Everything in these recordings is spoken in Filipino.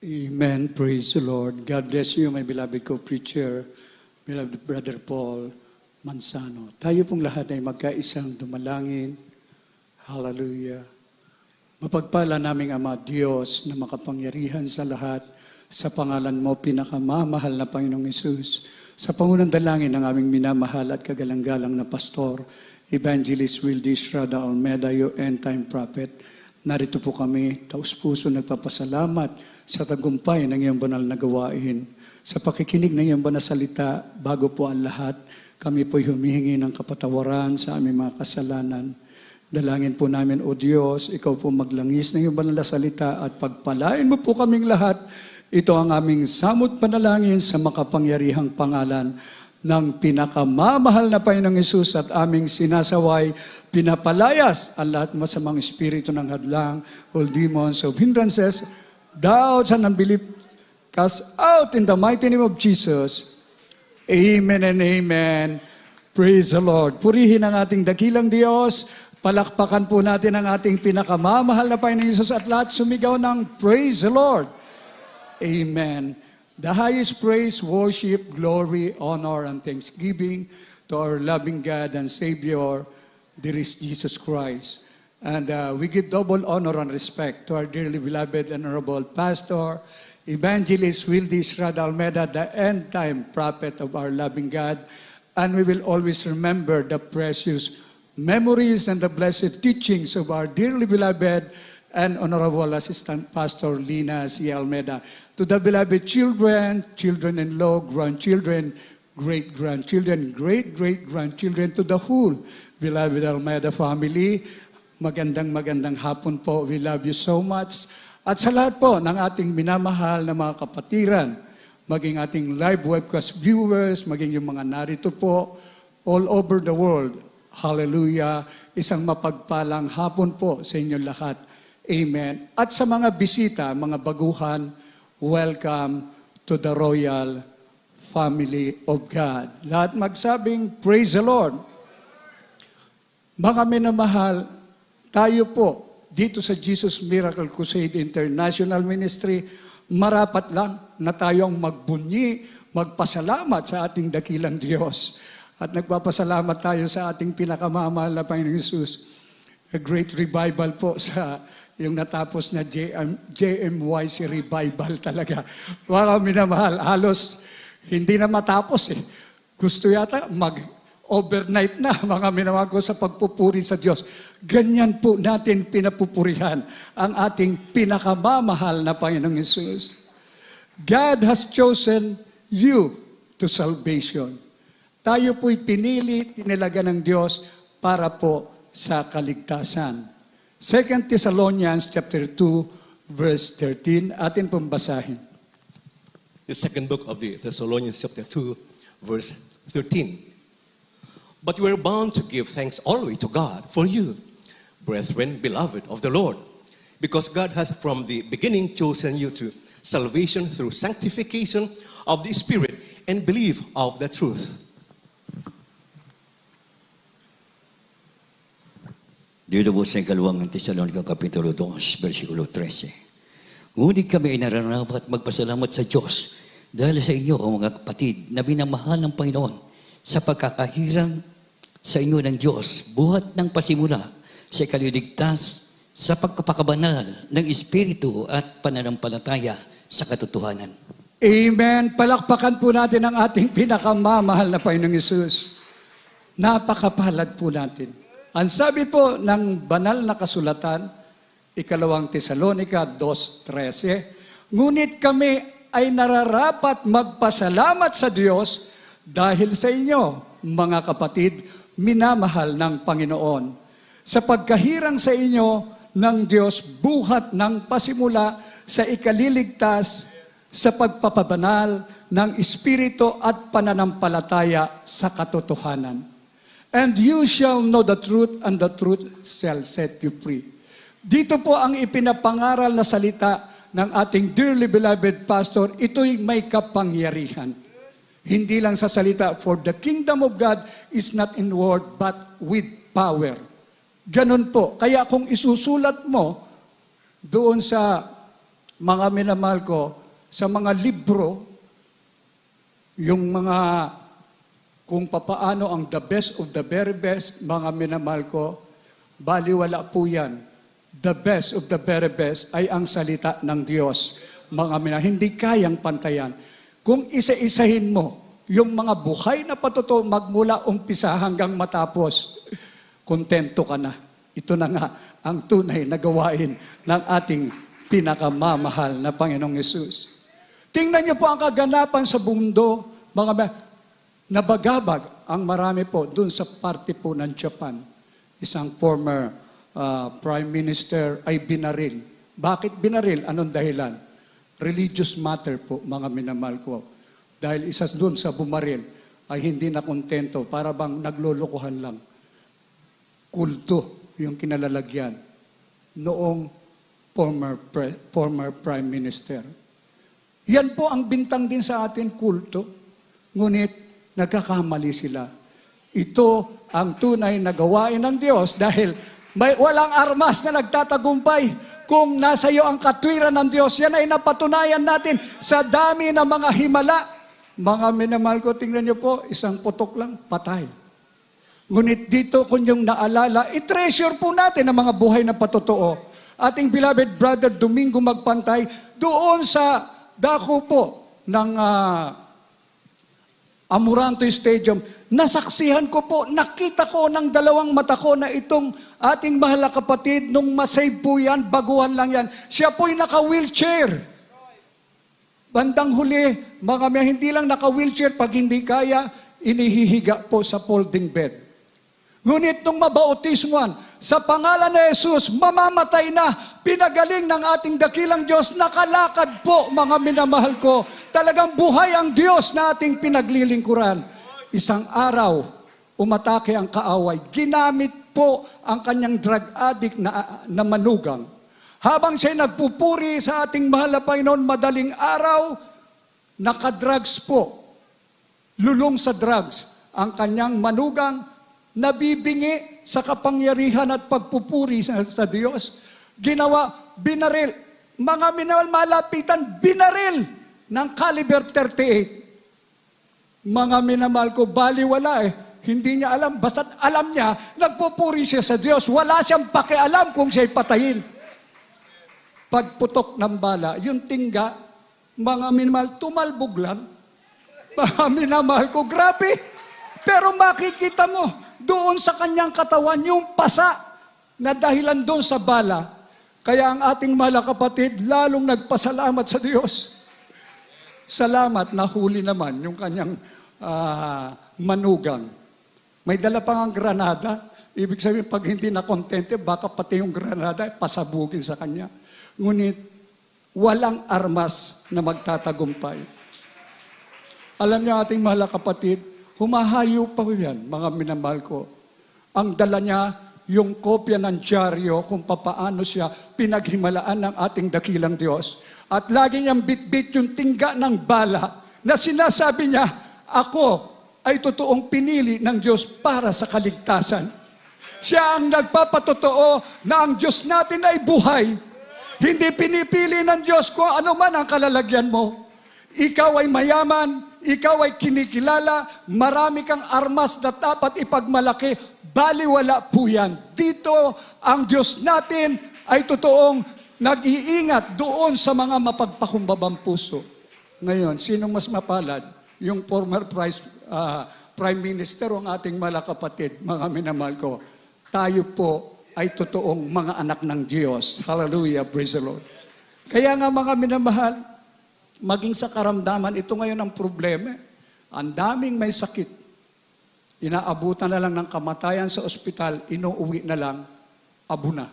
Amen. Praise the Lord. God bless you, my beloved co-preacher, beloved Brother Paul Mansano. Tayo pong lahat ay magkaisang dumalangin. Hallelujah. Mapagpala naming Ama Diyos na makapangyarihan sa lahat, sa pangalan mo, pinakamamahal na Panginoong Hesus, sa pangunang dalangin ng aming minamahal at kagalang-galang na pastor, Evangelist Wildy Estrada Almeida, your end-time prophet. Narito po kami, taus-puso nagpapasalamat sa tagumpay ng iyong banal na gawain. Sa pakikinig ng iyong banal na salita, bago po ang lahat, kami po'y humihingi ng kapatawaran sa aming mga kasalanan. Dalangin po namin, O Diyos, ikaw po maglangis ng iyong banal na salita at pagpalain mo po kaming lahat. Ito ang aming samot panalangin sa makapangyarihang pangalan ng pinakamamahal na Panginoong Hesus at aming sinasaway, pinapalayas ang lahat masamang espiritu ng hadlang, all demons of hindrances, doubts and unbelief, cast out in the mighty name of Jesus. Amen and amen. Praise the Lord. Purihin ang ating dakilang Diyos. Palakpakan po natin ang ating pinakamamahal na Panginoong Hesus at lahat sumigaw ng Praise the Lord. Amen. The highest praise, worship, glory, honor, and thanksgiving to our loving God and Savior, there is Jesus Christ. And we give double honor and respect to our dearly beloved and honorable pastor, Evangelist Wildy Estrada Almeida, the end-time prophet of our loving God. And we will always remember the precious memories and the blessed teachings of our dearly beloved and honorable assistant pastor Lina C. Almeida. To the beloved children, children-in-law, grandchildren, great-grandchildren, great-great-grandchildren, to the whole beloved Almeida family, magandang hapon po. We love you so much. At sa lahat po ng ating minamahal na mga kapatiran, maging ating live webcast viewers, maging yung mga narito po, all over the world. Hallelujah. Isang mapagpalang hapon po sa inyong lahat. Amen. At sa mga bisita, mga baguhan, welcome to the royal family of God. Lahat magsabing, Praise the Lord. Mga minamahal, tayo po dito sa Jesus Miracle Crusade International Ministry, marapat lang na tayong magbunyi, magpasalamat sa ating dakilang Diyos. At nagpapasalamat tayo sa ating pinakamamahal na Panginoong Hesus. A great revival po sa yung natapos na JMYC revival talaga. Mga minamahal, halos hindi na matapos eh. Gusto yata mag-overnight na mga minamahal ko sa pagpupuri sa Diyos. Ganyan po natin pinapupurihan ang ating pinakamamahal na Panginoong Hesus. God has chosen you to salvation. Tayo po'y pinili, tinilaga ng Diyos para po sa kaligtasan. 2 Thessalonians chapter 2, verse 13, atin pong basahin. The second book of the Thessalonians chapter 2, verse 13. But we are bound to give thanks always to God for you, brethren, beloved of the Lord, because God hath from the beginning chosen you to salvation through sanctification of the Spirit and belief of the truth. Dito po sa ikalawang Tesalonica Kapitulo 2, versikulo 13. Ngunit kami ay nararapat magpasalamat sa Diyos dahil sa inyo, mga kapatid, na binamahal ng Panginoon sa pagkakahirang sa inyo ng Diyos, buhat ng pasimula sa ikaliligtas sa pagkapakabanal ng Espiritu at pananampalataya sa katotohanan. Amen. Palakpakan po natin ang ating pinakamamahal na Panginoong Hesus. Napakapalad po natin. Ang sabi po ng banal na kasulatan, ikalawang Tesalonica 2:13, ngunit kami ay nararapat magpasalamat sa Diyos dahil sa inyo, mga kapatid, minamahal ng Panginoon. Sa pagkahirang sa inyo ng Diyos, buhat ng pasimula sa ikaliligtas, sa pagpapabanal ng Espiritu at pananampalataya sa katotohanan. And you shall know the truth, and the truth shall set you free. Dito po ang ipinapangaral na salita ng ating dearly beloved pastor, ito'y may kapangyarihan. Hindi lang sa salita, for the kingdom of God is not in word, but with power. Ganon po. Kaya kung isusulat mo doon sa Mga minamahal ko, sa mga libro, yung mga kung papaano ang the best of the very best, mga minamahal ko, baliwala po yan. The best of the very best ay ang salita ng Diyos. Mga minamahal, hindi kayang pantayan. Kung isa-isahin mo, yung mga buhay na patuto magmula umpisa hanggang matapos, kontento ka na. Ito na nga ang tunay na gawain ng ating pinakamamahal na Panginoong Yesus. Tingnan niyo po ang kaganapan sa mundo, nabagabag ang marami po dun sa parte po ng Japan. Isang former prime minister ay binaril. Bakit binaril? Anong dahilan? Religious matter po, mga minamahal ko. Dahil isa dun sa bumaril ay hindi na kontento, para bang naglulukuhan lang. Kulto yung kinalalagyan noong former prime minister. Yan po ang bintang din sa atin, kulto. Ngunit nagkakamali sila. Ito ang tunay na gawain ng Diyos dahil walang armas na nagtatagumpay. Kung nasa iyo ang katwiran ng Diyos, yan ay napatunayan natin sa dami ng mga himala. Mga minamahal ko, tingnan niyo po, isang putok lang, patay. Ngunit dito, kung yung naalala, i-treasure po natin ang mga buhay na patotoo. Ating beloved brother Domingo Magpantay, doon sa dako po ng Amoranto Stadium, nasaksihan ko po, nakita ko ng dalawang mata ko na itong ating mahal na kapatid, nung masave po yan, baguhan lang yan, siya po'y naka-wheelchair. Bandang huli, mga hindi lang naka-wheelchair, pag hindi kaya, inihihiga po sa folding bed. Ngunit nung mabautismuhan, sa pangalan ni Jesus, mamamatay na, pinagaling ng ating dakilang Diyos, nakalakad po, mga minamahal ko. Talagang buhay ang Diyos na ating pinaglilingkuran. Isang araw, umatake ang kaaway. Ginamit po ang kanyang drug addict na manugang. Habang siya'y nagpupuri sa ating mahal na Panginoon, madaling araw, nakadrugs po. Lulong sa drugs. Ang kanyang manugang, nabibingi sa kapangyarihan at pagpupuri sa Diyos. Ginawa, binaril. Mga minahal, malapitan, binaril ng caliber 38. Mga minamahal ko, baliwala Hindi niya alam. Basta't alam niya, nagpupuri siya sa Diyos. Wala siyang pakialam kung siya'y patayin. Pagputok ng bala, yung tingga, mga minamahal, tumalbog lang. Mga minamahal ko, grabe. Pero makikita mo, doon sa kanyang katawan, yung pasa na dahilan doon sa bala. Kaya ang ating mahal na kapatid, lalong nagpasalamat sa Diyos. Salamat, nahuli naman yung kanyang manugang. May dala pang ang granada. Ibig sabihin, pag hindi na kontente, baka pati yung granada pasabugin sa kanya. Ngunit, walang armas na magtatagumpay. Alam niyo ating mahal na kapatid, humahayo pa yan, mga minamahal ko. Ang dala niya, yung kopya ng dyaryo kung papaano siya pinaghimalaan ng ating dakilang Diyos. At lagi niyang bit-bit yung tingga ng bala na sinasabi niya, ako ay totoong pinili ng Diyos para sa kaligtasan. Siya ang nagpapatotoo na ang Diyos natin ay buhay. Hindi pinipili ng Diyos kung ano man ang kalalagyan mo. Ikaw ay mayaman, ikaw ay kinikilala, marami kang armas na dapat ipagmalaki, baliwala po yan. Dito, ang Diyos natin ay totoong nag-iingat doon sa mga mapagpakumbabang puso. Ngayon, sinong mas mapalad? Yung former Prime Minister o ang ating malakapatid, mga minamahal ko. Tayo po ay totoong mga anak ng Diyos. Hallelujah, praise the Lord. Kaya nga mga minamahal, maging sa karamdaman, ito ngayon ang problema. Ang daming may sakit. Inaabutan na lang ng kamatayan sa ospital, inuuwi na lang, abo na.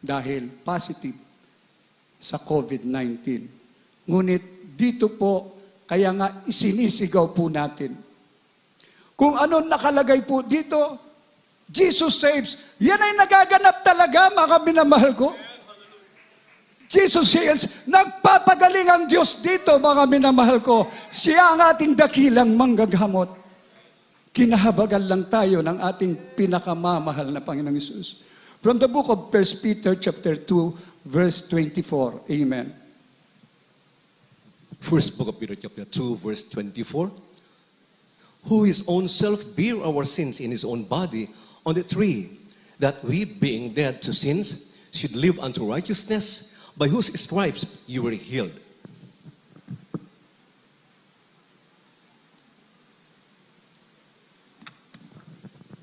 Dahil positive sa COVID-19. Ngunit dito po, kaya nga isinisigaw po natin. Kung ano nakalagay po dito, Jesus saves, yan ay nagaganap talaga, mga minamahal ko. Jesus heals, nagpapagaling ang Diyos dito, mga minamahal ko. Siya ang ating dakilang manggagamot. Kinahabagan lang tayo ng ating pinakamamahal na Panginoong Hesus. From the book of 1 Peter chapter 2, verse 24. Amen. First book of Peter chapter 2 verse 24. Who his own self bare our sins in his own body on the tree, that we being dead to sins should live unto righteousness, by whose stripes you were healed.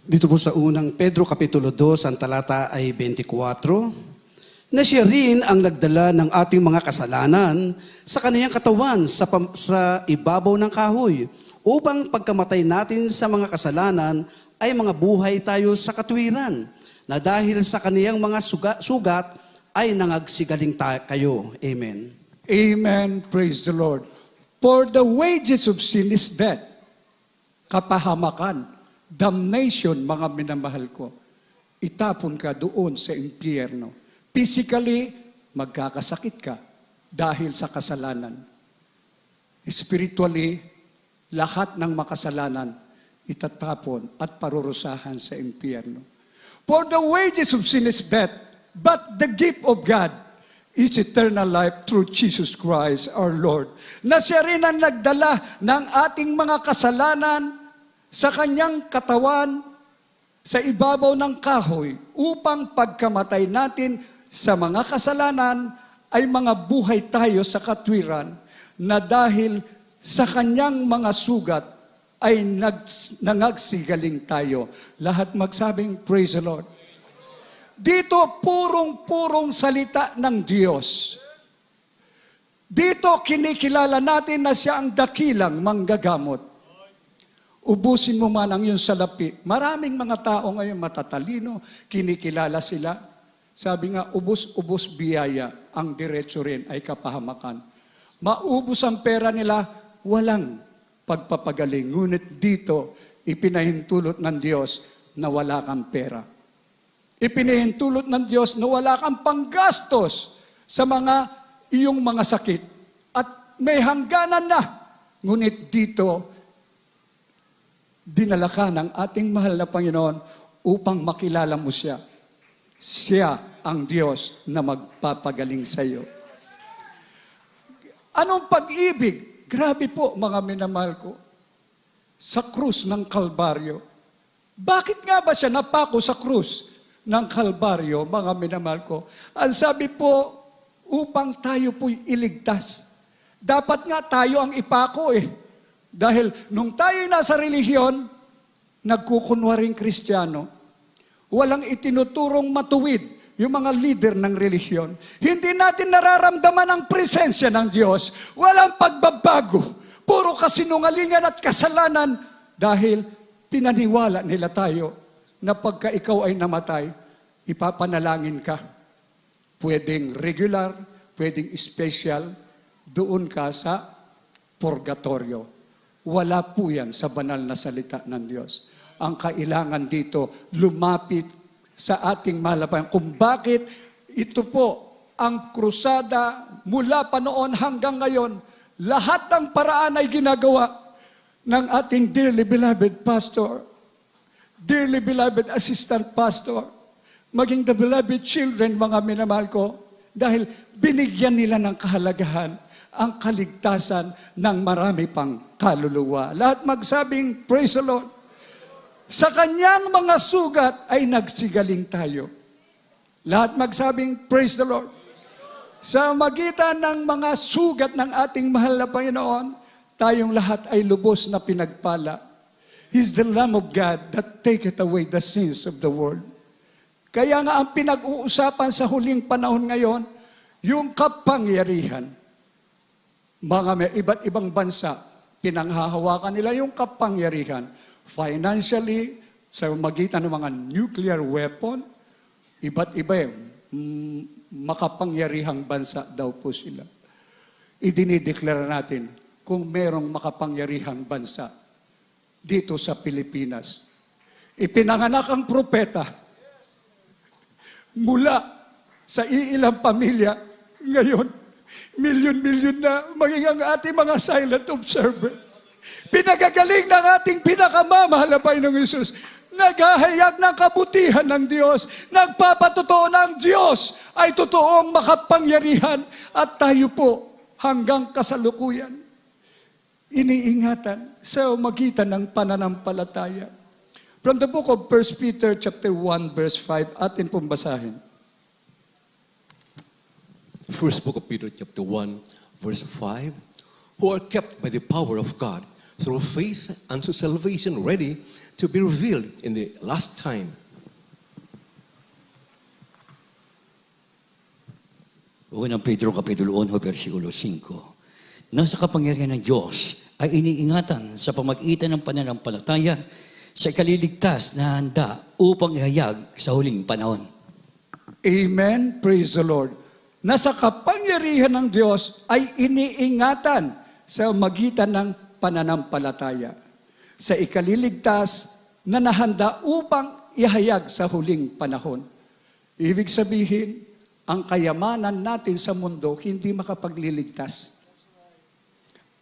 Dito po sa unang Pedro Kapitulo 2, ang talata ay 24, na siya rin ang nagdala ng ating mga kasalanan sa kaniyang katawan sa ibabaw ng kahoy, upang pagkamatay natin sa mga kasalanan ay mga buhay tayo sa katwiran, na dahil sa kaniyang mga sugat ay nangagsigaling kayo. Amen. Amen. Praise the Lord. For the wages of sin is death. Kapahamakan, damnation, mga minamahal ko. Itapon ka doon sa impyerno. Physically, magkakasakit ka dahil sa kasalanan. Spiritually, lahat ng makasalanan itatapon at parurusahan sa impyerno. For the wages of sin is death, but the gift of God is eternal life through Jesus Christ our Lord. Na siya rin ang nagdala ng ating mga kasalanan sa kanyang katawan sa ibabaw ng kahoy, upang pagkamatay natin sa mga kasalanan ay mga buhay tayo sa katwiran, na dahil sa kanyang mga sugat ay nangagsigaling tayo. Lahat magsabing, praise the Lord. Dito, purong-purong salita ng Diyos. Dito, kinikilala natin na siya ang dakilang manggagamot. Ubusin mo man ang iyong salapi. Maraming mga tao ngayon matatalino, kinikilala sila. Sabi nga, ubos-ubos biyaya, ang diretso rin ay kapahamakan. Maubos ang pera nila, walang pagpapagaling. Ngunit dito, ipinahintulot ng Diyos na wala kang pera. Ipinahintulot ng Diyos na wala kang panggastos sa mga iyong mga sakit. At may hangganan na. Ngunit dito, dinala ka ng ating mahal na Panginoon upang makilala mo siya. Siya ang Diyos na magpapagaling sa iyo. Anong pag-ibig? Grabe po, mga minamahal ko. Sa krus ng Kalbaryo. Bakit nga ba siya napako sa krus ng Kalbaryo, mga minamahal ko? Ang sabi po, upang tayo po'y iligtas. Dapat nga tayo ang ipako eh. Dahil nung tayo'y nasa relihiyon, nagkukunwaring Kristiyano, walang itinuturong matuwid yung mga leader ng relihiyon. Hindi natin nararamdaman ang presensya ng Diyos. Walang pagbabago. Puro kasinungalingan at kasalanan dahil pinaniwala nila tayo na pagka ikaw ay namatay, ipapanalangin ka. Pwedeng regular, pwedeng special, doon ka sa purgatorio. Wala po yan sa banal na salita ng Diyos. Ang kailangan dito, lumapit sa ating malabayan. Kung bakit ito po, ang krusada mula pa noon hanggang ngayon, lahat ng paraan ay ginagawa ng ating dearly beloved pastor, dearly beloved assistant pastor, maging the beloved children, mga minamahal ko, dahil binigyan nila ng kahalagahan ang kaligtasan ng marami pang kaluluwa. Lahat magsabing, praise the Lord. Sa kanyang mga sugat ay nagsigaling tayo. Lahat magsabing, praise the Lord. Sa magitan ng mga sugat ng ating mahal na Panginoon, tayong lahat ay lubos na pinagpala. He's the Lamb of God that taketh away the sins of the world. Kaya nga ang pinag-uusapan sa huling panahon ngayon, yung kapangyarihan. Mga may iba't ibang bansa, pinanghahawakan nila yung kapangyarihan. Financially, sa magitan ng mga nuclear weapon, iba't iba makapangyarihang bansa daw po sila. Idinideklara natin kung merong makapangyarihang bansa dito sa Pilipinas. Ipinanganak ang propeta mula sa iilang pamilya. Ngayon, milyon-milyon na maging ang ating mga silent observer. Pinagagaling ng ating pinakamamahal na Panginoong Hesus. Naghahayag ng kabutihan ng Diyos. Nagpapatotoo ng Diyos ay totoong makapangyarihan. At tayo po hanggang kasalukuyan, iniingatan sa magitan ng pananampalataya. From the book of 1 Peter chapter 1 verse 5, atin pong basahin. First book of Peter, chapter 1, verse 5, who are kept by the power of God through faith unto salvation, ready to be revealed in the last time. Unang Pedro Kapitulo 1, versikulo 5. Nasa kapangyarihan ng Diyos ay iniingatan sa pamagitan ng pananampalataya sa ikaliligtas na handa upang ihayag sa huling panahon. Amen. Praise the Lord. Nasa kapangyarihan ng Diyos ay iniingatan sa magitan ng pananampalataya sa ikaliligtas na nahanda upang ihayag sa huling panahon. Ibig sabihin, ang kayamanan natin sa mundo hindi makapagliligtas.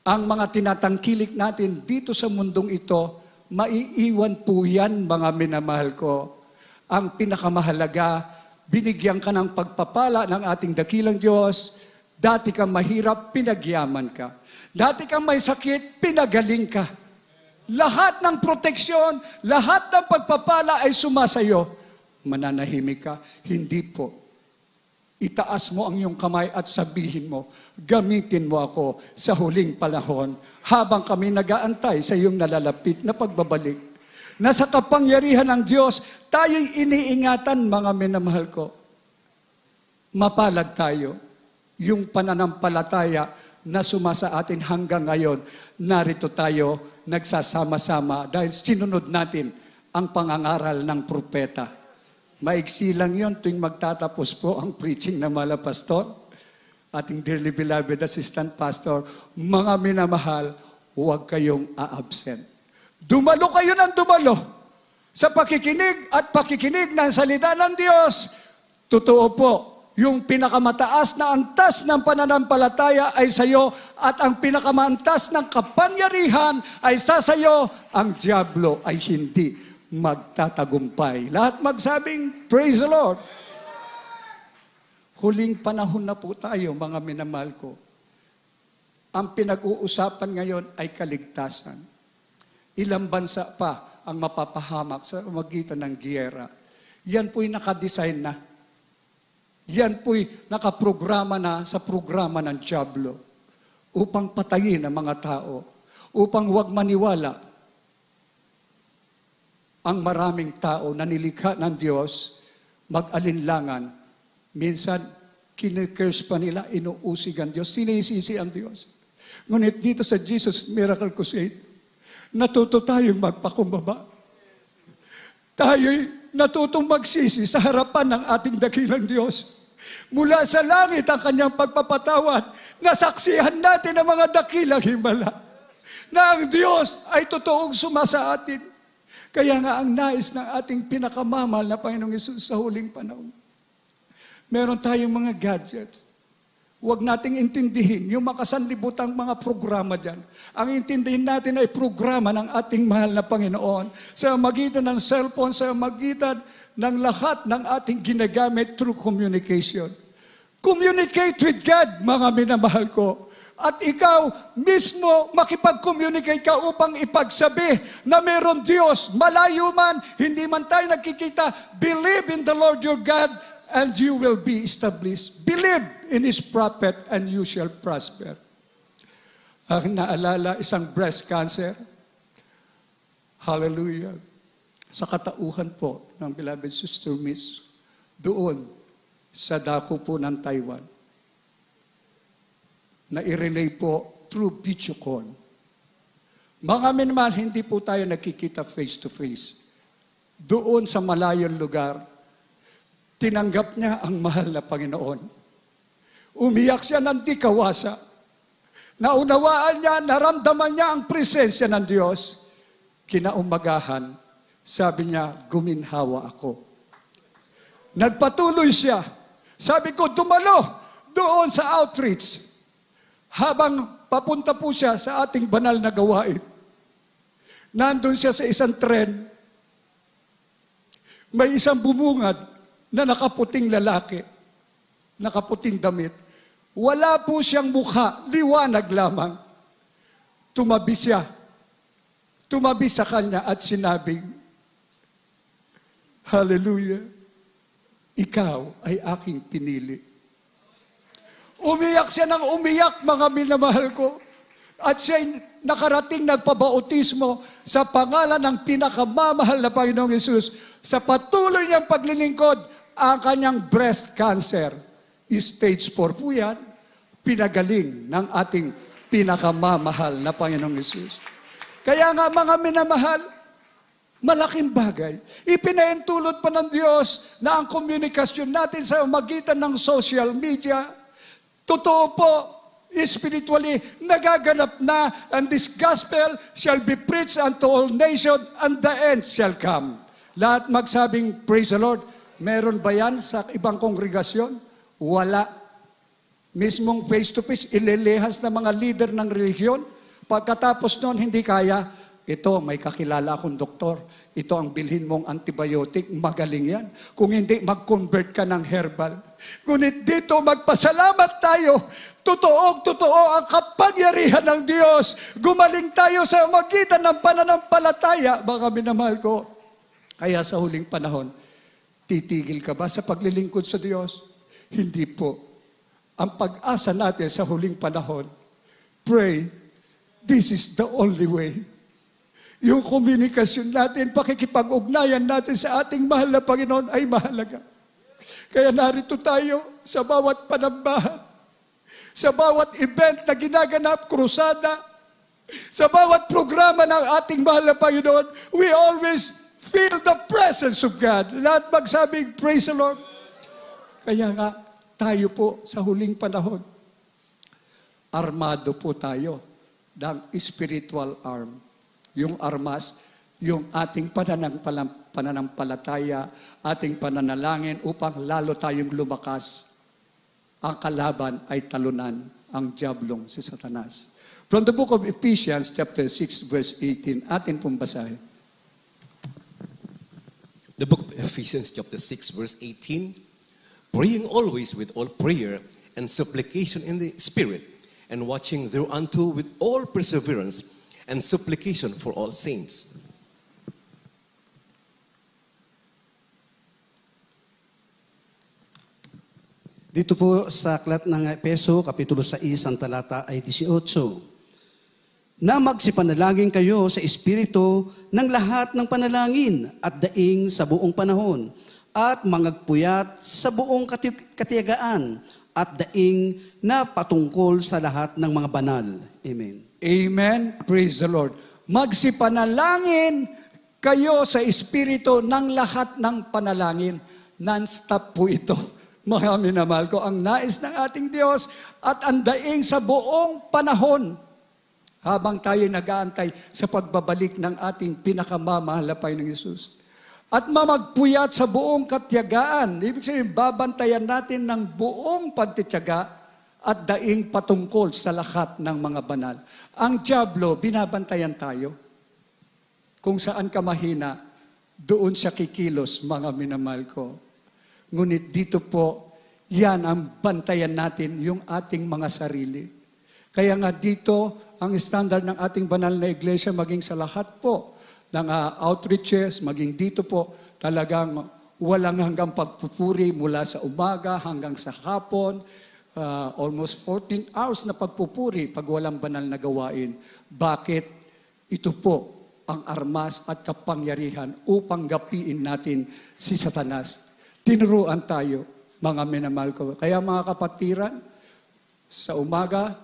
Ang mga tinatangkilik natin dito sa mundong ito, maiiwan po yan, mga minamahal ko. Ang pinakamahalaga, binigyan ka ng pagpapala ng ating dakilang Diyos. Dati kang mahirap, pinagyaman ka. Dati kang may sakit, pinagaling ka. Lahat ng proteksyon, lahat ng pagpapala ay sumasayo. Mananahimik ka, hindi po. Itaas mo ang iyong kamay at sabihin mo, gamitin mo ako sa huling panahon habang kami nag-aantay sa iyong nalalapit na pagbabalik. Nasa kapangyarihan ng Diyos, tayo'y iniingatan, mga minamahal ko. Mapalad tayo. Yung pananampalataya na sumasa atin hanggang ngayon, narito tayo nagsasama-sama dahil sinunod natin ang pangangaral ng propeta. Maiksi lang yun tuwing magtatapos po ang preaching ng Mala Pastor, ating dearly beloved assistant pastor. Mga minamahal, huwag kayong a-absent. Dumalo kayo ng dumalo sa pakikinig at pakikinig ng salita ng Diyos. Totoo po, yung pinakamataas na antas ng pananampalataya ay sa iyo at ang pinakamantas ng kapangyarihan ay sa iyo, ang dyablo ay hindi magtatagumpay. Lahat magsabing, praise the Lord. Huling panahon na po tayo, mga minamahal ko. Ang pinag-uusapan ngayon ay kaligtasan. Ilang bansa pa ang mapapahamak sa magitan ng giyera. Yan po'y nakadesign na. Yan po'y nakaprograma na sa programa ng dyablo upang patayin ang mga tao, upang huwag maniwala ang maraming tao na nilikha ng Diyos, mag-alinlangan. Minsan, kinikers pa nila, inuusig ang Diyos, sinisisi ang Diyos. Ngunit dito sa Jesus Miracle Crusade, natuto tayong magpakumbaba. Tayo'y natutong magsisi sa harapan ng ating dakilang Diyos. Mula sa langit ang kanyang pagpapatawad, nasaksihan natin ang mga dakilang himala na ang Diyos ay totoong sumasa atin. Kaya nga ang nais ng ating pinakamamahal na Panginoong Hesus sa huling panahon. Meron tayong mga gadgets. Huwag nating intindihin yung makasanlibutang mga programa dyan. Ang intindihin natin ay programa ng ating mahal na Panginoon sa magitan ng cellphone, sa magitan ng lahat ng ating ginagamit through communication. Communicate with God, mga minamahal ko. At ikaw mismo makipag-communicate ka upang ipagsabi na meron Diyos, malayo man, hindi man tayo nagkikita. Believe in the Lord your God and you will be established. Believe in His prophet and you shall prosper. Ang naalala, isang breast cancer. Hallelujah. Sa katauhan po ng beloved Sister Miss, doon sa dako po ng Taiwan, na i-relay po through video call. Mga minamahal, hindi po tayo nakikita face to face. Doon sa malayong lugar, tinanggap niya ang mahal na Panginoon. Umiyak siya ng di kawasa. Naunawaan niya, naramdaman niya ang presensya ng Diyos. Kinaumagahan, sabi niya, guminhawa ako. Nagpatuloy siya. Sabi ko, dumalo doon sa outreach. Habang papunta po siya sa ating banal na gawain, nandun siya sa isang tren, may isang bumungad na nakaputing lalaki, nakaputing damit. Wala po siyang mukha, liwanag lamang. Tumabi siya. Tumabi sa kanya at sinabing, Hallelujah, ikaw ay aking pinili. Umiyak siya ng umiyak, mga minamahal ko. At siya'y nakarating nagpabautismo sa pangalan ng pinakamamahal na Panginoong Hesus. Sa patuloy niyang paglilingkod, ang kanyang breast cancer, stage 4 po yan, pinagaling ng ating pinakamamahal na Panginoong Hesus. Kaya nga mga minamahal, malaking bagay. Ipinaintulot pa ng Diyos na ang komunikasyon natin sa magitan ng social media, totoo po, spiritually, nagaganap na, and this gospel shall be preached unto all nations, and the end shall come. Lahat magsabing, praise the Lord. Meron ba yan sa ibang kongregasyon? Wala. Mismong face-to-face, ililihas ng mga leader ng relihiyon. Pagkatapos noon, hindi kaya. Ito, may kakilala akong doktor. Ito ang bilhin mong antibiotic. Magaling yan. Kung hindi, mag-convert ka ng herbal. Ngunit dito, magpasalamat tayo. Totoo ang kapangyarihan ng Diyos. Gumaling tayo sa magitan ng pananampalataya. Mga minamahal ko. Kaya sa huling panahon, titigil ka ba sa paglilingkod sa Diyos? Hindi po. Ang pag-asa natin sa huling panahon, pray, this is the only way. Yung komunikasyon natin, pakikipag-ugnayan natin sa ating mahal na Panginoon ay mahalaga. Kaya narito tayo sa bawat panambahan, sa bawat event na ginaganap, krusada, sa bawat programa ng ating mahal na Panginoon, we always feel the presence of God. Lahat magsabing, praise the Lord. Kaya nga, tayo po sa huling panahon, armado po tayo ng spiritual arm. Yung armas, yung ating pananampalataya, ating pananalangin upang lalo tayong lumakas. Ang kalaban ay talunan ang diablong si Satanas. From the book of Ephesians chapter 6 verse 18, atin pong basahin. The book of Ephesians chapter 6 verse 18, praying always with all prayer and supplication in the Spirit, and watching thereunto with all perseverance and supplication for all saints. Dito po sa aklat ng Efeso, Kapitulo 6, ang talata ay 18. Na magsipanalangin kayo sa Espiritu ng lahat ng panalangin at daing sa buong panahon, at mangagpuyat sa buong katiyagaan at daing na patungkol sa lahat ng mga banal. Amen. Amen. Praise the Lord. Magsipanalangin kayo sa Espiritu ng lahat ng panalangin. Non-stop po ito. Mga minamahal ko, ang nais ng ating Diyos at ang daing sa buong panahon habang tayo nag-aantay sa pagbabalik ng ating pinakamamahal na Panginoong Hesus. At mamagpuyat sa buong katiyagaan. Ibig sabihin, babantayan natin ng buong pagtitiyaga at daing patungkol sa lahat ng mga banal. Ang dyablo, binabantayan tayo. Kung saan ka mahina, doon siya kikilos, mga minamahal ko. Ngunit dito po, yan ang bantayan natin, yung ating mga sarili. Kaya nga dito, ang standard ng ating banal na iglesia, maging sa lahat po ng outreaches, maging dito po, talagang walang hanggang pagpupuri mula sa umaga hanggang sa hapon, almost 14 hours na pagpupuri pag walang banal na gawain. Bakit? Ito po ang armas at kapangyarihan upang gapiin natin si Satanas. Tinuruan tayo, mga minamahal ko. Kaya mga kapatiran, sa umaga,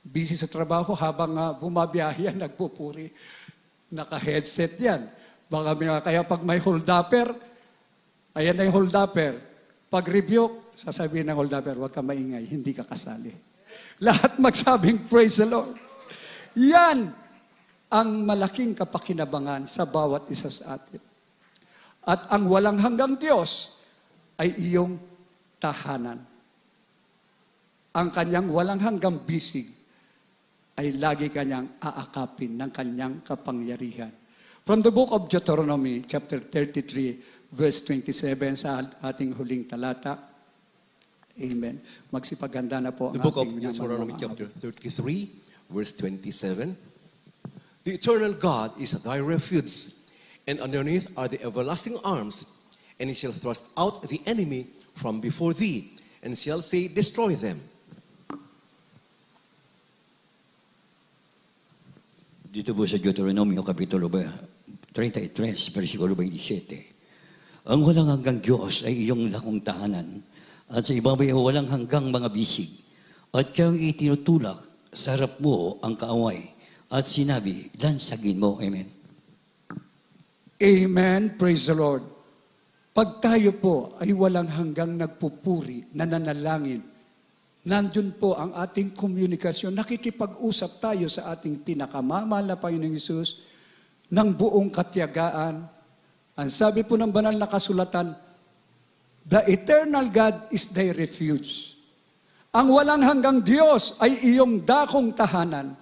busy sa trabaho, habang bumabiyahe yan, nagpupuri. Naka-headset yan. Kaya pag may hold-upper, ayan na yung hold-upper. Pag rebuke, sasabihin ng hold-upper, huwag ka maingay, hindi ka kasali. Lahat magsabing, praise the Lord. Yan ang malaking kapakinabangan sa bawat isa sa atin. At ang walang hanggang Diyos ay iyong tahanan. Ang kanyang walang hanggang bisig ay lagi kanyang aakapin ng kanyang kapangyarihan. From the book of Deuteronomy, chapter 33, verse 27, sa ating huling talata, Amen. Magsipaganda na po The ang book of ating Deuteronomy mga chapter 33, verse 27. The eternal God is thy refuge, and underneath are the everlasting arms, and he shall thrust out the enemy from before thee, and shall say, destroy them. Dito po sa Deuteronomio Kapitulo 33, versikulo 27. Ang walang hanggang Diyos ay iyong lakong tahanan, at sa ibabay ay walang hanggang mga bisig. At kayong itinutulak sa harap mo ang kaaway, at sinabi, lansagin mo. Amen. Amen. Praise the Lord. Pag tayo po ay walang hanggang nagpupuri, nananalangin, nandun po ang ating komunikasyon. Nakikipag-usap tayo sa ating pinakamamahal na Panginoong Hesus ng buong katiyagaan. Ang sabi po ng banal na kasulatan, the eternal God is thy refuge. Ang walang hanggang Diyos ay iyong dakong tahanan.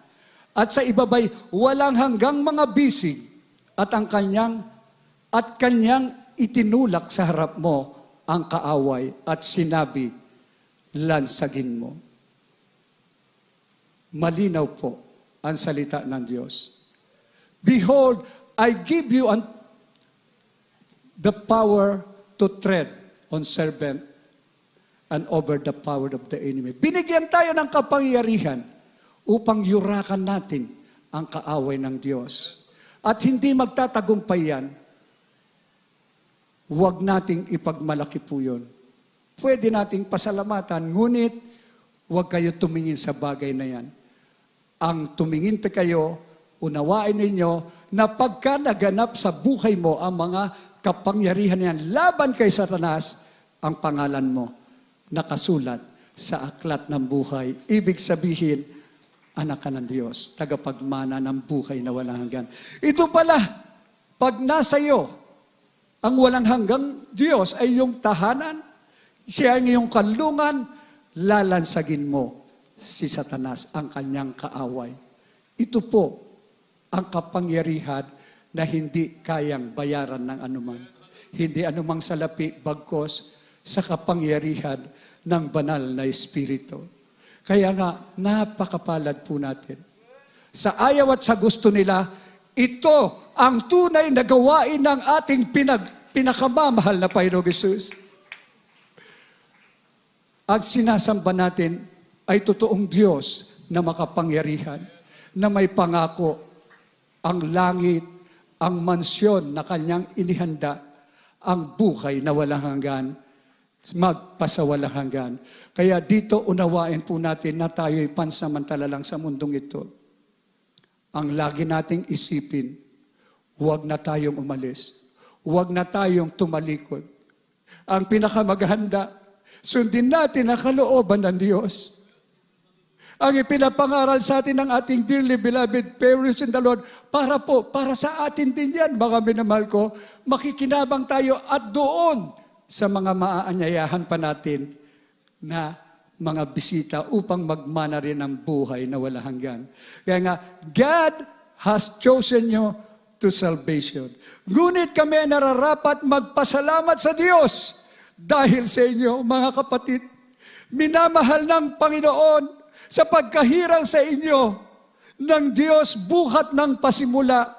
At sa ibabay, walang hanggang mga bisig at ang kanyang itinulak sa harap mo ang kaaway at sinabi, lansagin mo. Malinaw po ang salita ng Diyos. Behold, I give you the power to tread on serpent and over the power of the enemy. Binigyan tayo ng kapangyarihan upang yurakan natin ang kaaway ng Diyos. At hindi magtatagumpay yan, huwag nating ipagmalaki po yun. Pwede nating pasalamatan, ngunit huwag kayo tumingin sa bagay na yan. Ang tumingin kayo, unawain ninyo na pagka naganap sa buhay mo ang mga kapangyarihan yan, laban kay Satanas, ang pangalan mo nakasulat sa aklat ng buhay. Ibig sabihin, anak ka ng Diyos, tagapagmana ng buhay na walang hanggan. Ito pala, pag nasa iyo, ang walang hanggang Diyos ay yung tahanan, siya ang iyong kanlungan, lalansagin mo si Satanas, ang kanyang kaaway. Ito po ang kapangyarihan na hindi kayang bayaran ng anuman. Hindi anumang salapi, bagkos sa kapangyarihan ng banal na Espiritu. Kaya nga, napakapalad po natin. Sa ayaw at sa gusto nila, ito ang tunay na gawain ng ating pinakamamahal na Panginoong Hesus. Ang sinasamba natin ay totoong Diyos na makapangyarihan, na may pangako ang langit, ang mansyon na kanyang inihanda, ang buhay na walang hanggan, magpasawalang hanggan. Kaya dito unawain po natin na tayo'y pansamantala lang sa mundong ito. Ang lagi nating isipin, huwag na tayong umalis. Huwag na tayong tumalikod. Ang pinakamaganda, sundin natin ang kalooban ng Diyos. Ang ipinapangaral sa atin ng ating dearly beloved parents in the Lord, para sa atin din yan, mga minamahal ko, makikinabang tayo at doon sa mga maaanyayahan pa natin na mga bisita upang magmana rin ang buhay na wala hanggan. Kaya nga, God has chosen you to salvation. Ngunit kami nararapat magpasalamat sa Diyos dahil sa inyo, mga kapatid. Minamahal ng Panginoon sa pagkahirang sa inyo ng Diyos buhat ng pasimula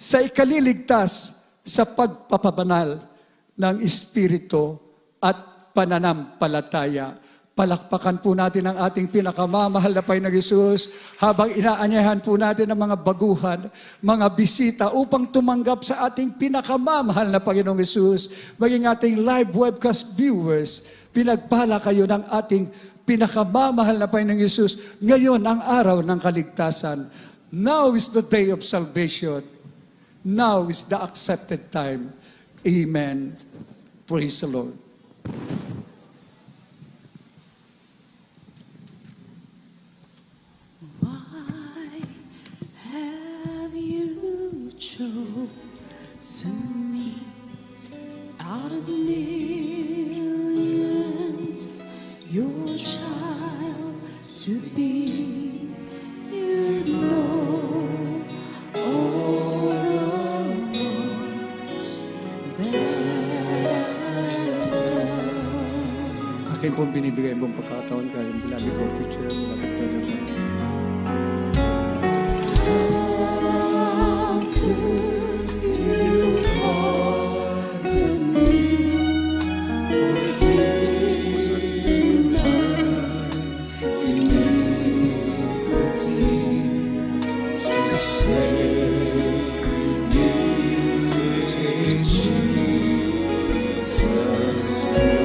sa ikaliligtas sa pagpapabanal ng Espiritu at pananampalataya. Palakpakan po natin ang ating pinakamamahal na Panginoong Hesus habang inaanyahan po natin ang mga baguhan, mga bisita upang tumanggap sa ating pinakamamahal na Panginoong Hesus. Maging ating live webcast viewers, pinagpala kayo ng ating pinakamamahal na Panginoong Hesus. Ngayon ang araw ng kaligtasan. Now is the day of salvation. Now is the accepted time. Amen. Praise the Lord. Why have you chosen me out of millions, your child to be? You know all the wrongs that I've done. Akin akin pong binibigay mong pagkakataon kay beloved co-preacher, beloved brother Paul. How could you pardon me? Forgive my iniquity. To save me, Jesus, your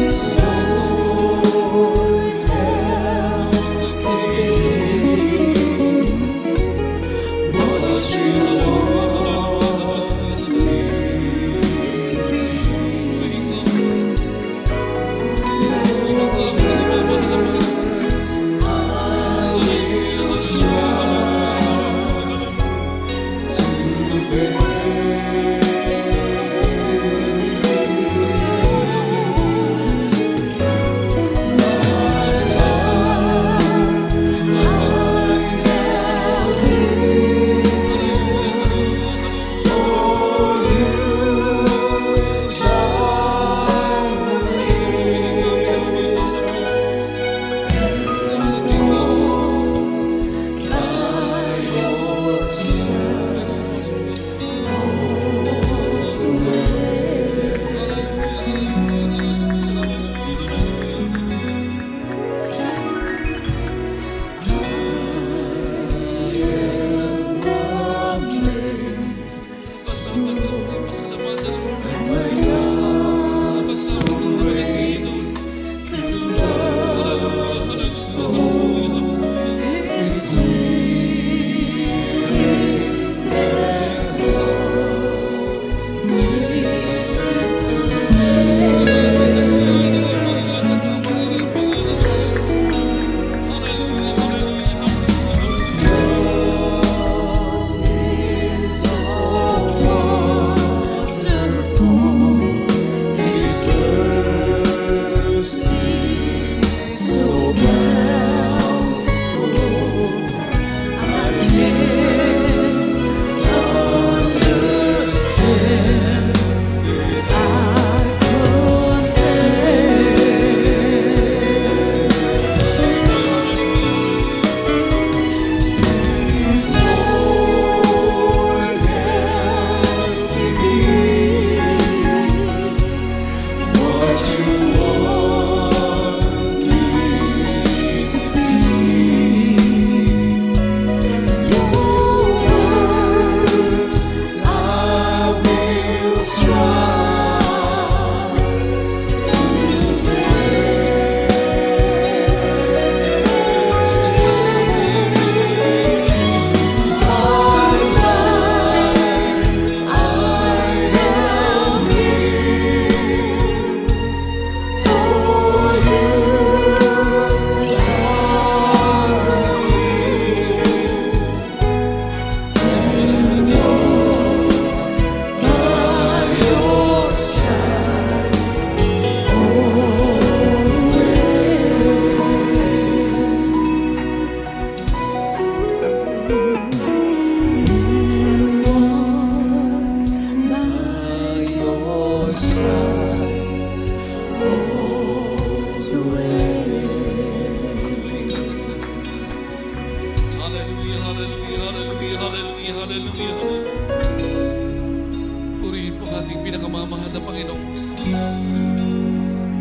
Please, Lord, help me. What you want me to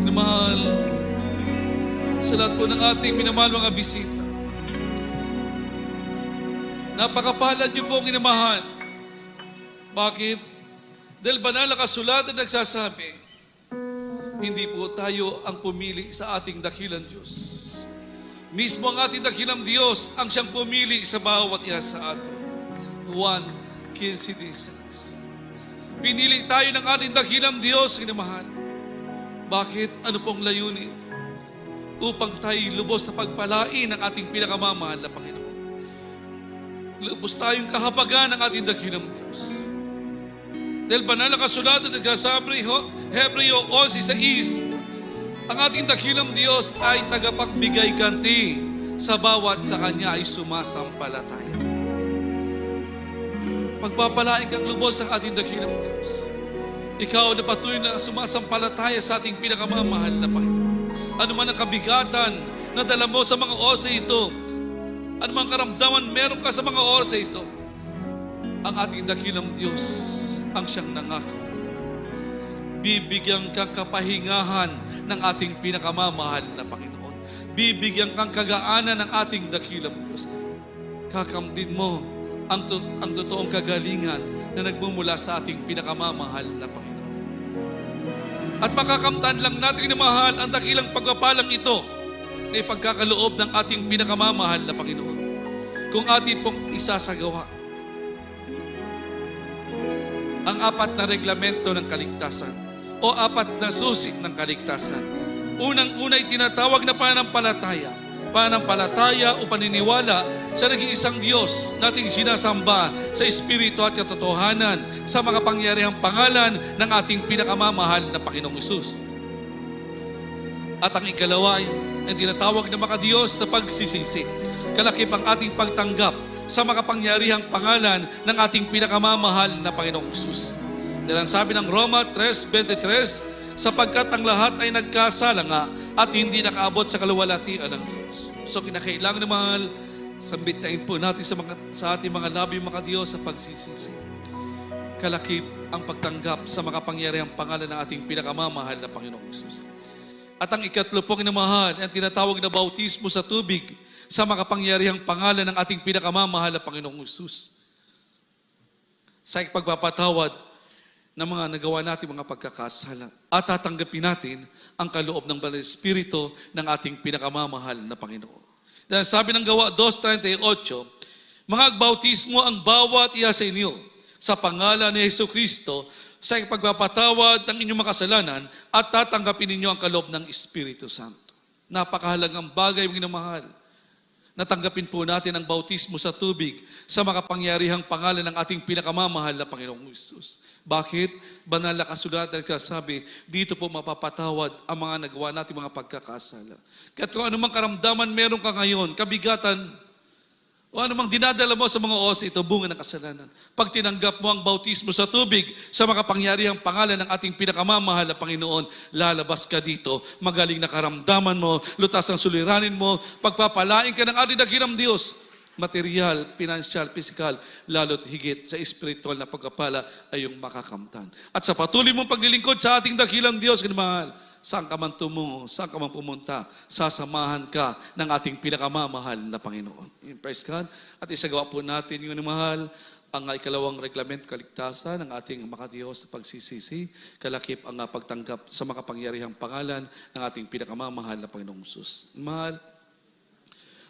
Minamahal sa lahat po ng ating minamahal mga bisita. Napakapalad niyo po ang minamahal. Bakit? Dahil banal na kasulatan nagsasabi, hindi po tayo ang pumili sa ating dakilang Diyos. Mismo ang ating dakilang Diyos ang siyang pumili sa bawat isa sa atin. Juan 15:16. Pinili tayo ng ating dakilang Diyos, minamahal. Bakit? Ano pong layunin? Upang tayo lubos sa pagpalain ng ating pinakamamahal na Panginoon. Lubos tayong kahabagan ng ating dakilang Diyos. Dahil banal na kasulatan nagsasabi, Hebreo 11:6, ang ating dakilang Diyos ay tagapagbigay ganti sa bawat sa Kanya ay sumasampalataya. Pagpapalain kang lubos ang ating dakilang Diyos. Ikaw na patuloy na sumasampalataya sa ating pinakamamahal na Panginoon. Ano man ang kabigatan na dala mo sa mga oras na ito, ano man karamdaman meron ka sa mga oras na ito, ang ating dakilang Diyos ang siyang nangako. Bibigyan kang kapahingahan ng ating pinakamamahal na Panginoon. Bibigyan kang kagaanan ng ating dakilang Diyos. Kakamtin mo ang totoong kagalingan na nagmumula sa ating pinakamamahal na Panginoon. At makakamtan lang natin na mahal ang dakilang pagpapalang ito na ipagkakaloob ng ating pinakamamahal na Panginoon. Kung ating pong isasagawa ang 4 na reglamento ng kaligtasan o 4 na susi ng kaligtasan. Unang-una ay tinatawag na pananampalataya. Pananampalataya o paniniwala sa nag-iisang Diyos nating sinasamba sa Espiritu at katotohanan sa mga pangyarihang pangalan ng ating pinakamamahal na Panginoong Hesus. At ang ikalawa ay tinatawag na makadiyos na pagsisisi. Kalakip ang ating pagtanggap sa makapangyarihang pangalan ng ating pinakamamahal na Panginoong Hesus. Dahil ang sabi ng Roma 3:23, sapagkat ang lahat ay nagkasala nga at hindi nakaabot sa kaluwalhatian ng Diyos. So kinakailangan na mahal, sambitain po natin sa ating mga labi mga Diyos sa pagsisisi. Kalakip ang pagtanggap sa makapangyarihang pangalan ng ating pinakamamahal na Panginoong Hesus. At ang ikatlo pong inamahal, ang tinatawag na bautismo sa tubig sa makapangyarihang pangalan ng ating pinakamamahal na Panginoong Hesus. Sa pagpapatawad ng mga nagawa natin mga pagkakasala. At tatanggapin natin ang kaloob ng Banal na Espiritu ng ating pinakamamahal na Panginoon. Dahil sabi ng Gawa 2:38, mga bautismo ang bawat iya sa inyo sa pangalan ni Jesucristo sa pagpapatawad ng inyong makasalanan at tatanggapin ninyo ang kaloob ng Espiritu Santo. Napakahalagang bagay mga minamahal. Natanggapin po natin ang bautismo sa tubig sa makapangyarihang pangalan ng ating pinakamamahal na Panginoong Hesus. Bakit? Banal na kasulatan nagsasabi, dito po mapapatawad ang mga nagawa natin mga pagkakasala. Kaya kung anumang karamdaman meron ka ngayon, kabigatan, o anumang dinadala mo sa mga oras ito, bunga ng kasalanan. Pag tinanggap mo ang bautismo sa tubig sa makapangyarihang pangalan ng ating pinakamamahal na Panginoon, lalabas ka dito, magaling na karamdaman mo, lutas ang suliranin mo, pagpapalain ka ng ating dakilang Diyos. Material, pinansyal, pisikal, lalo't higit sa espiritual na pagkapala ay yung makakamtan. At sa patuloy mong paglilingkod sa ating dakilang Diyos, kinamahal, saan ka man tumungo, saan ka man pumunta, sasamahan ka ng ating pinakamamahal na Panginoon. Praise God. At isagawa po natin yung mahal, ang ikalawang reglamento kaligtasan ng ating makadiyos sa pagsisisi, kalakip ang pagtanggap sa makapangyarihang pangalan ng ating pinakamamahal na Panginoong Hesus. Mahal,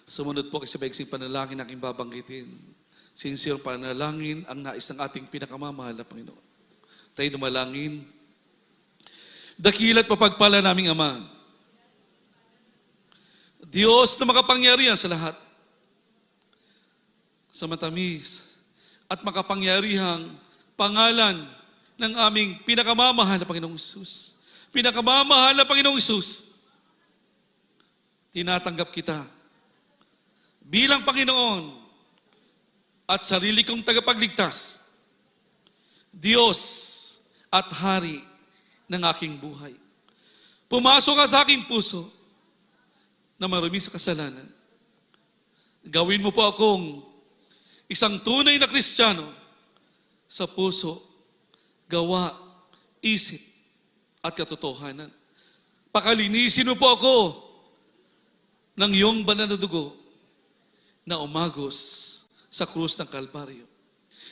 sumunod po kasi baigsing panalangin aking babanggitin. Sincere panalangin ang nais ng ating pinakamamahal na Panginoon. Tayo dumalangin. Dakila't mapagpala naming Ama, Diyos na makapangyarihan sa lahat, sa matamis at makapangyarihang pangalan ng aming pinakamamahal na Panginoong Hesus. Pinakamamahal na Panginoong Hesus, tinatanggap kita bilang Panginoon at sarili kong tagapagligtas, Diyos at Hari ng aking buhay. Pumasok ka sa aking puso na marumi sa kasalanan. Gawin mo po akong isang tunay na Kristiyano sa puso, gawa, isip at katotohanan. Pakalinisin mo po ako ng iyong banal na dugo na umagos sa krus ng Kalbaryo.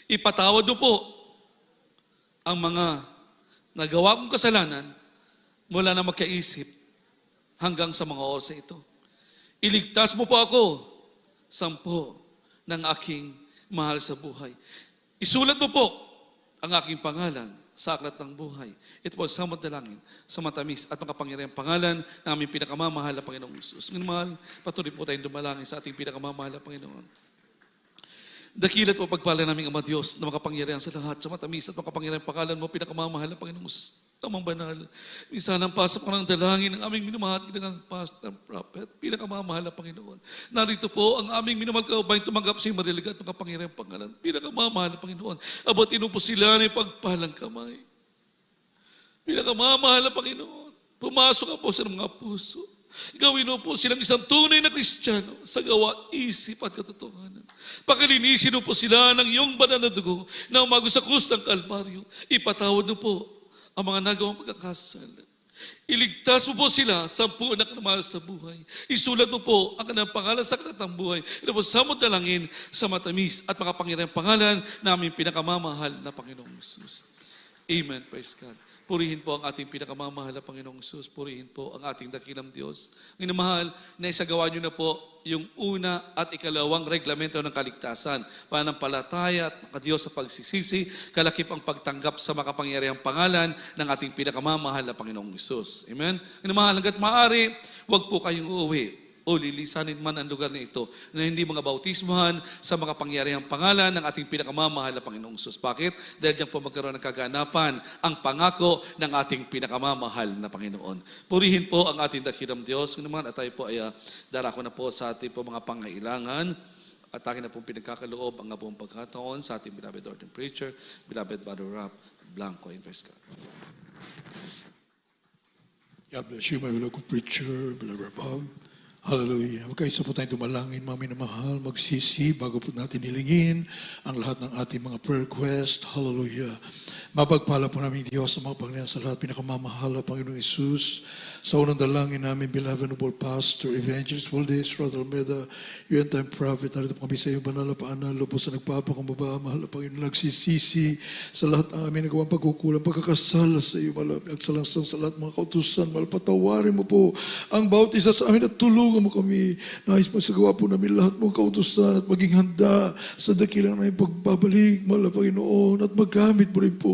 Ipatawad mo po ang mga nagawa kong kasalanan mula na magkaisip hanggang sa mga oras ito. Iligtas mo po ako, 10 ng aking mahal sa buhay. Isulat mo po ang aking pangalan sa aklat ng buhay. Ito po sa madalangin, sa matamis at makapangyarihang pangalan ng aming pinakamamahal na Panginoong Hesus. Ngayon mahal, patuloy po tayong dumalangin sa ating pinakamamahal na Panginoon. Dakilat po pagpala naming Ama Diyos na makapangyarihan sa lahat, sa matamis at makapangyarihang pangalan mo, pinakamamahal na Panginoong Hesus. Amang banal, minsan ang pasok ng dalangin ng aming minamahal ng pastor, prophet, pinakamamahal na Panginoon. Narito po ang aming minamahal kababayan tumanggap sa marilig at makapangyarihang pangalan. Pinakamamahal na Panginoon. Abatin mo po sila ng pagpalang kamay. Pinakamamahal na Panginoon. Pumasok ka po sa mga puso. Gawin mo po silang isang tunay na Kristiyano sa gawa, isip at katotohanan. Pakalinisin mo po sila ng iyong banal na dugo na umago sa krus ng Kalbaryo. Ipatawad mo po ang mga nagawang pagkakasala. Iligtas mo po sila sa punak na mahal sa buhay. Isulat mo po ang kanilang pangalan sa katatang buhay. Ito po sa dalangin sa matamis at makapangyarihang pangalan na aming pinakamamahal na Panginoong Jesus. Amen. Praise God. Purihin po ang ating pinakamamahal na Panginoong Jesus. Purihin po ang ating dakilang Diyos. Ngayon mahal, na isagawa niyo na po yung una at ikalawang reglamento ng kaligtasan. Pananampalataya at makadiyos sa pagsisisi, kalakip ang pagtanggap sa makapangyarihang pangalan ng ating pinakamamahal na Panginoong Jesus. Amen? Ngayon mahal, hanggat maaari, huwag po kayong uuwi o lilisanin man ang lugar na ito na hindi mga bautismuhan sa makapangyarihang pangalan ng ating pinakamamahal na Panginoong Jesus. Bakit? Dahil diyan po magkaroon ng kaganapan ang pangako ng ating pinakamamahal na Panginoon. Purihin po ang ating dakilang Diyos. Ngayon naman at tayo po ay darako na po sa ating po mga pangailangan. At akin na pong pinagkakaloob ang buong pagkataon sa ating beloved ordained preacher, beloved Brother Rap Blanco. In praise God. God bless you, my beloved preacher, beloved Bob. Hallelujah. Magkaisa po tayong dumalangin, mga minamahal, magsisi bago po natin hilingin ang lahat ng ating mga prayer request. Hallelujah. Mapagpala po namin Diyos sa mga Panginoon sa lahat, pinakamamahal na Panginoong Isus. Sa unang dalangin namin, beloved noble pastor, evangelist, Valdez, Brother Almeda, yung time prophet, narito po kami sa iyong banal na paanan, lubos sa nagpapakumbaba, mahal na Panginoon, nagsisisi sa lahat ng aming nagawang pagkukulang, pagkakasala sa iyo, mahal, at salangsang sa lahat mga kautusan, mahal, patawarin mo po ang bawat isa sa amin at tulungan mo kami. Nais mo sa gawa po namin lahat mong kautusan at maging handa sa dakilang na pagbabalik, mahal na Panginoon, at maggamit mo rin po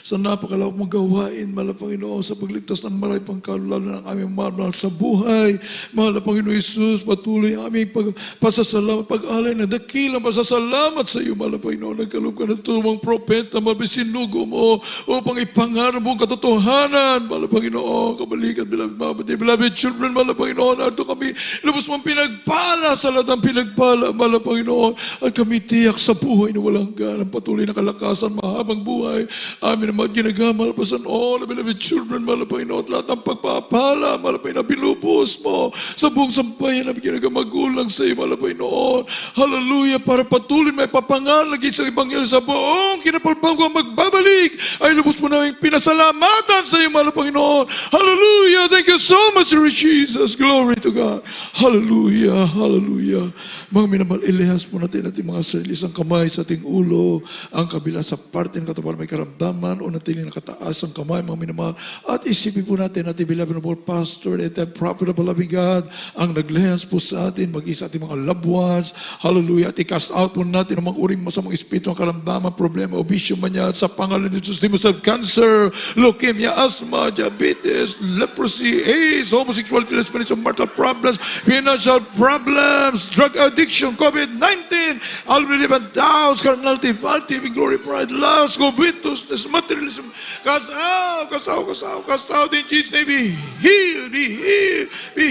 sa napakalawak mong gawain, mahal na Panginoon, sa pagligtas ng maray pangkalalo ng aming mahal sa buhay. Mahal na Panginoon Isus, patuloy ang aming pasasalamat, pag-alay na dakilang pasasalamat sa iyo, mahal na Panginoon. Nagkaloob ka ng tumang propeta, mabisinugo mo upang ipangarap mo ang katotohanan, mahal na Panginoon. Kabalikan, beloved children, mahal na Panginoon. Arto kami, lubos mong pinagpala sa lahat ng pinagpala, mahal na Panginoon. At kami tiyak sa buhay na walang ganang patuloy na kalakasan, mahabang buhay. Amin ang mga ginagamal pa sa all, beloved children, mahal na Panginoon. At lahat ng pagpapala, malapay na binubos mo sa buong sampayan na ginagamagulang sa iyo, malapay noon. Hallelujah, para patuloy may papangalag sa Ebanghelyo sa buong kinapalpang ko magbabalik, ay lubos mo namin pinasalamatan sa iyo, malapay noon. Hallelujah, thank you so much, Lord Jesus. Glory to God. Hallelujah, hallelujah. Mga minamahal, ilihas po natin ating mga sarili isang kamay sa ating ulo, ang kabila sa parte ng katawan may karamdaman o natin nakataas ang kamay, mga minamahal. At isipin po natin ating beloved pastor and the prophet of the loving God ang naglehas po sa atin, mag-isa ating mga loved ones. Hallelujah. At i-cast out po natin ang mga uring masamang espiritu, ang karamdaman, problema, obesyo man yan sa pangalan ni Jesus, cancer, leukemia, asthma, diabetes, leprosy, AIDS, homosexuality, lesbianism, marital problems, financial problems, drug addiction, COVID-19, unbelievable doubts, carnality, vanity, glory, pride, lust, covetousness, materialism, cast out in Jesus' name. Be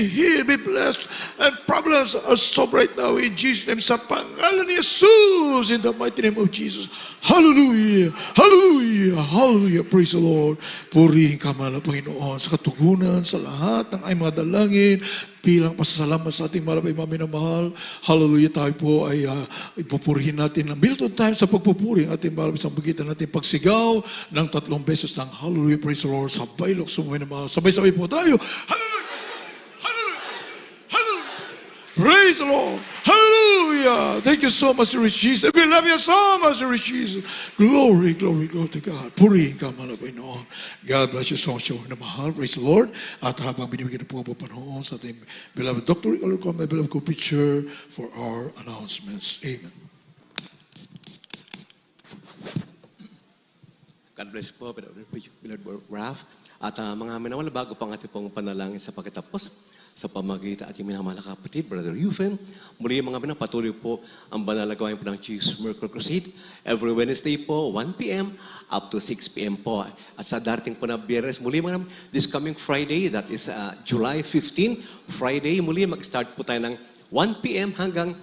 healed, be blessed. And problems are solved right now in Jesus' name. Sa pangalan ni Jesus, in the mighty name of Jesus. Hallelujah, hallelujah, hallelujah. Praise the Lord. Purihin ka, mahal na Panginoon, sa katugunan, sa lahat ng ay mga dalangin, bilang pasasalamat sa ating malabay mami na mahal. Hallelujah, tayo po ay ipupurihin natin ng Milton Times sa pagpupuri ang ating malabay sa pagitan natin pagsigaw ng 3 beses ng Hallelujah, praise the Lord. Sabay lok sumay na mahal. Sabay-sabay po tayo. Hallelujah, hallelujah, hallelujah. Praise the Lord. Hallelujah. Thank you so much, Lord Jesus. We love you so much, Lord Jesus. Glory, glory, glory to God. Purihin ka, malabay noon. God bless you so much, na mahal. Praise the Lord. At habang binibigyan na po ang panahon sa ating beloved Dr. Rico, my beloved co-preacher, for our announcements. Amen. God bless po, Brother Ralph. At mga minamahal, bago pang ating pong panalangin sa pagkatapos, sa pamagitan at yung minamahal na kapatid, Brother Eufen, muli mga minapatuloy po ang banal na gawain po ng Jesus Miracle Crusade. Every Wednesday po, 1 p.m. up to 6 p.m. po. At sa darating po na Biyernes, muli mga this coming Friday, that is July 15, Friday, muli mag-start po tayo ng 1 p.m. hanggang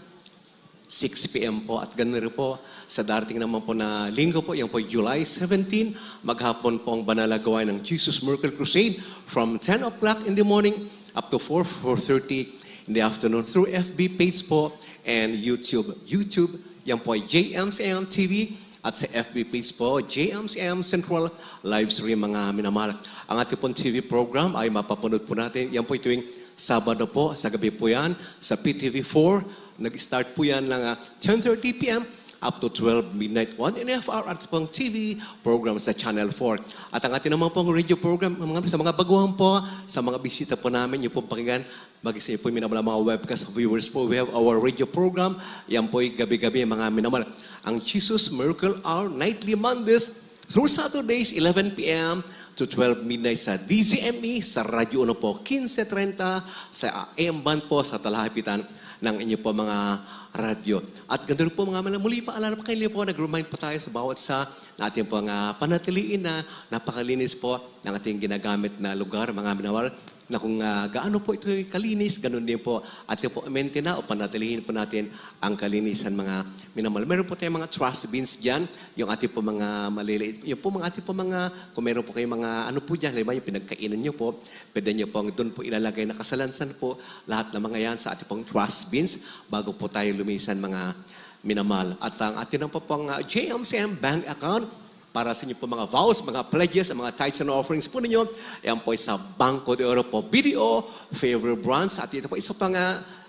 6 p.m. po. At ganun rin po, sa darating naman po na linggo po, yan po July 17, maghapon po ang banal na gawain ng Jesus Miracle Crusade from 10 o'clock in the morning up to 4:30 in the afternoon through FB page po and YouTube. YouTube, yan po ay JMCM TV at sa FB page po, JMCM Central live stream mga minamahal. Ang ating pong TV program ay mapapanood po natin. Yan po tuwing Sabado po, sa gabi po yan, sa PTV4. Nag-start po yan ng 10:30 p.m. up to 12 midnight, 1.5 hour at pong TV program sa Channel 4. At ang ating naman pong radio program, sa mga baguhan po, sa mga bisita po namin, yung pong pakinggan, mag-isa po yung minamahal mga webcast viewers po. We have our radio program, yan po yung gabi-gabi mga minamahal. Ang Jesus Miracle Hour, nightly Mondays through Saturdays, 11 p.m. to 12 midnight sa DZME, sa Radio 1 po, 15:30, sa AM Band po, sa Talahapitan ng inyo po mga radyo. At ganda rin po mga muli pa, alala pa kayo po, nag-remind po tayo sa bawat sa natin po panatiliin na napakalinis po ng ating ginagamit na lugar, mga minawal, na kung gaano po ito kalinis, ganun din po ating po maintain na o panatilihin po natin ang kalinisan mga minamahal. Meron po tayong mga trash bins dyan, yung ating po mga maliliit, yung po mga ating po mga, kung meron po kayong mga ano po dyan, halimbawa yung pinagkainan nyo po, pwede nyo po doon po ilalagay na kasalansan po lahat ng mga yan sa ating pong trash bins bago po tayo lumisan mga minamahal. At ang ating po pong JMCM bank account, para sa inyo po mga vows, mga pledges, mga tithes and offerings po ninyo. Yan po sa Banco de Oro po, BDO, Favor Brands. At ito po isa pang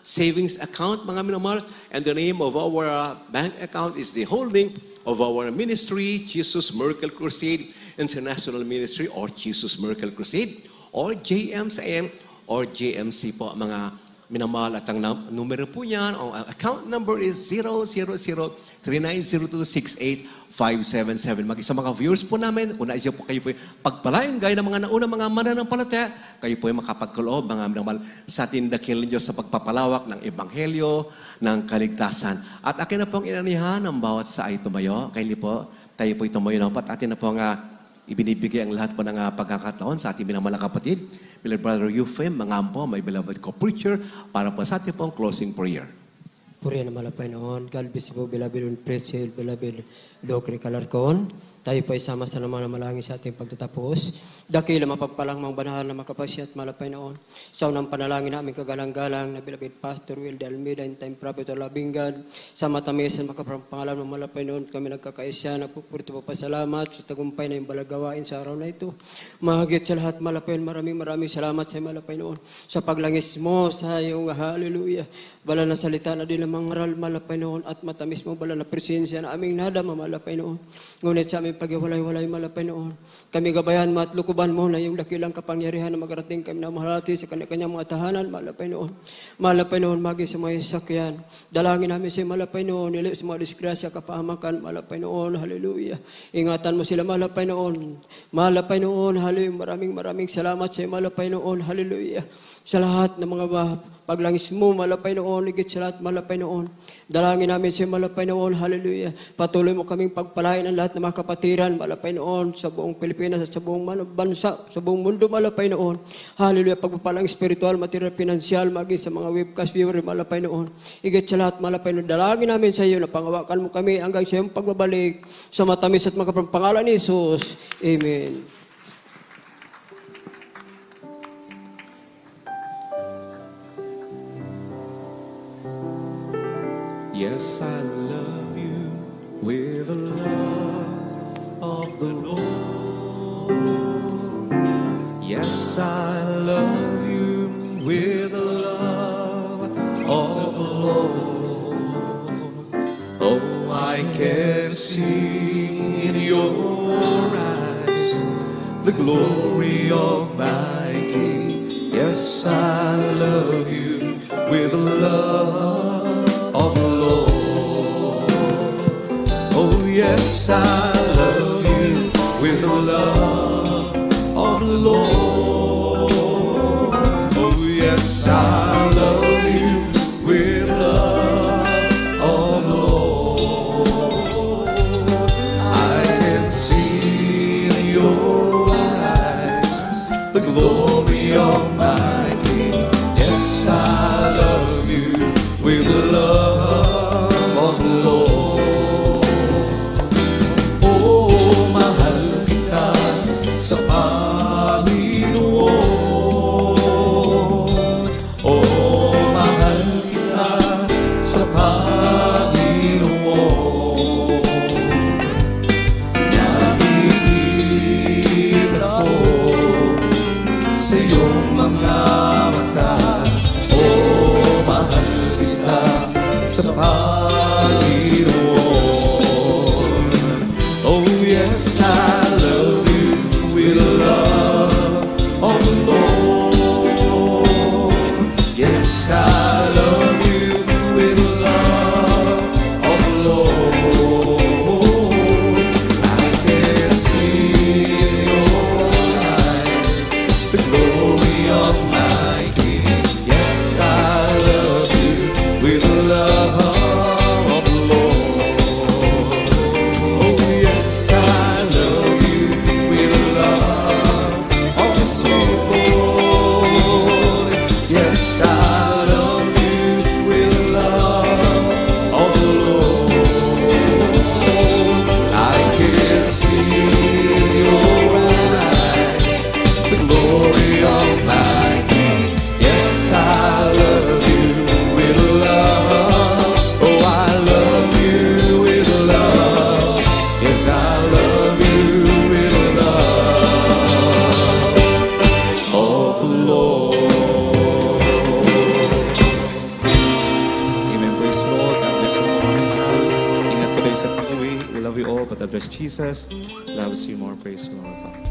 savings account, mga minamahal. And the name of our bank account is the holding of our ministry, Jesus Miracle Crusade International Ministry or Jesus Miracle Crusade or JMCM or JMC po, mga minamahal. At ang numero po niyan, ang account number is 000-3902-68577. Mag-isa mga viewers po namin, una isyo po kayo po pagpalain, gaya ng mga naunang mga mananampalataya, kayo po ay makapagkaloob, mga minamahal, sa ating dakilang Diyos sa pagpapalawak ng Ebanghelyo, ng kaligtasan. At akin na pong inanihan ang bawat sa ay tumayo. Kayo po, tayo po tumayo na po. At atin na po ibinibigay ang lahat po ng pagkakataon sa ating minamahal na kapatid, Beloved Brother Eufen, mga ampo, my beloved co-preacher, para po sa ating pong closing prayer. Purihan naman ang Panginoon. God bless you po, beloved and precious, beloved Docre Calarcon. Tayo po ay sama sa naman na malangin sa ating pagtatapos. Dakila mapagpalang mga banahal na makapasya at malapay noon. Sa unang panalangin namin kagalang-galang na beloved Pastor Will de Almeida and Time Prophet o Labing God. Sa matamisan makapangalan ng malapay noon kami nagkakaisya. Nagpupurito po pasalamat sa tagumpay na yung balagawain sa araw na ito. Mahagit sa lahat malapay. Maraming salamat sa malapay noon. Sa paglangis mo sa iyong hallelujah. Bala na salita na din ang mga aral malapay noon at matamis mo bala na presensya na aming nadama malapay noon. Ngunit sa aming paghiwalay-walay malapay noon. Kami gabayan mo at lukuban mo na yung dakilang kapangyarihan na magarating kami na mahalati sa kanya-kanyang mga tahanan malapay noon. Malapay noon magi sa mga sakyan. Dalangin namin sa malapay noon. Nilip sa mga disgrasya, kapahamakan malapay noon. Hallelujah. Ingatan mo sila malapay noon. Malapay noon. Hallelujah. Maraming salamat sa malapay noon. Hallelujah. Sa lahat ng mga paglangis mo, malapay noon, higit sa lahat, malapay noon. Dalangin namin sa malapay noon, hallelujah. Patuloy mo kaming pagpalain ang lahat ng mga kapatiran, malapay noon, sa buong Pilipinas, sa buong bansa, sa buong mundo, malapay noon. Hallelujah, pagpapalang spiritual, material, financial, maging sa mga webcast viewer, malapay noon. Higit sa lahat, malapay noon. Dalangin namin sa iyo na pangawakan mo kami hanggang sa iyong pagbabalik sa matamis at pangalan ni Jesus. Amen. Yes, I love you with the love of the Lord. Yes, I love you with the love of the Lord. Oh, I can see in your eyes the glory of my King. Yes, I love you with the love of the Lord. Oh yes, I love you with love of the Lord. Oh yes, I love you with the love of the Lord. I can see in your eyes the glory of my King. Yes, I love you with the love of the Lord. Oh, mahal kita sa Panginoon. Oh, mahal kita sa Panginoon. Nakikita ko sa iyong mga mata. Oh, mahal kita sa Panginoon. Oh yes, I love you with the love of the Lord. Yes, I love you with the love of the Lord. I can see in your eyes the glory of my King. Yes, I love you with the love of the Lord. Oh yes, I love you with the love of His Lord. Yes, I love you with the love of the Lord. I can see in your eyes the glory of my King. Yes, I love you with love. Oh, I love you with love. Yes, I love you with love of the Lord. Amen. Praise the Lord. God bless you all. Ingat po tayo sa pag-uwi. We love you all, but God bless Jesus. Loves you more. Praise the Lord.